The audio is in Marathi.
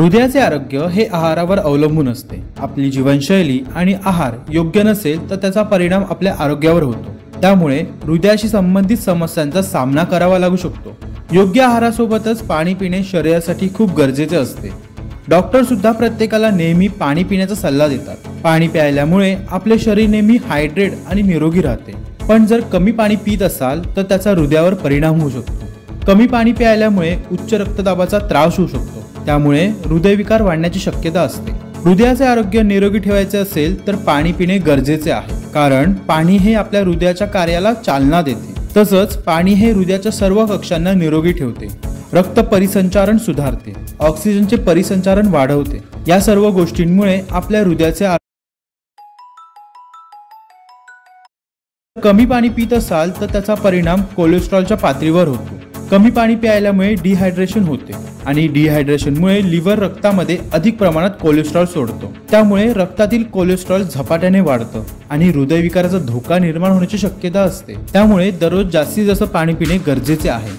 हृदयाचे आरोग्य हे आहारावर अवलंबून असते। आपली जीवनशैली आणि आहार योग्य नसेल तर त्याचा परिणाम आपल्या आरोग्यावर होतो। त्यामुळे हृदयाशी संबंधित समस्यांचा सामना करावा लागू शकतो। योग्य आहारासोबतच पाणी पिणे शरीरासाठी खूप गरजेचे असते। डॉक्टर सुद्धा प्रत्येकाला नेहमी पाणी पिण्याचा सल्ला देतात। पाणी प्यायल्यामुळे आपले शरीर नेहमी हायड्रेट आणि निरोगी राहते। पण जर कमी पाणी पित असाल तर त्याचा हृदयावर परिणाम होऊ शकतो। कमी पाणी प्यायल्यामुळे उच्च रक्तदाबाचा त्रास होऊ शकतो। त्यामुळे हृदयविकार वाढण्याची शक्यता असते। हृदयाचे आरोग्य निरोगी ठेवायचे असेल तर पाणी पिणे गरजेचे आहे, कारण पाणी हे आपल्या हृदयाच्या कार्याला चालना देते। तसंच पाणी हे हृदयाच्या सर्व कक्षांना निरोगी ठेवते, रक्त परिसंचारण सुधारते, ऑक्सिजनचे परिसंचारण वाढवते। या सर्व गोष्टींमुळे आपल्या हृदयाचे कमी पाणी पित असाल तर त्याचा परिणाम कोलेस्ट्रॉलच्या पातळीवर होतो। कमी पाणी प्यायल्यामुळे डिहायड्रेशन होते आणि डिहायड्रेशनमुळे लिव्हर रक्तामध्ये अधिक प्रमाणात कोलेस्ट्रॉल सोडतो। त्यामुळे रक्तातील कोलेस्ट्रॉल झपाट्याने वाढतं आणि हृदयविकाराचा धोका निर्माण होण्याची शक्यता असते। त्यामुळे दररोज जास्तीत जास्त पाणी पिणे गरजेचे आहे।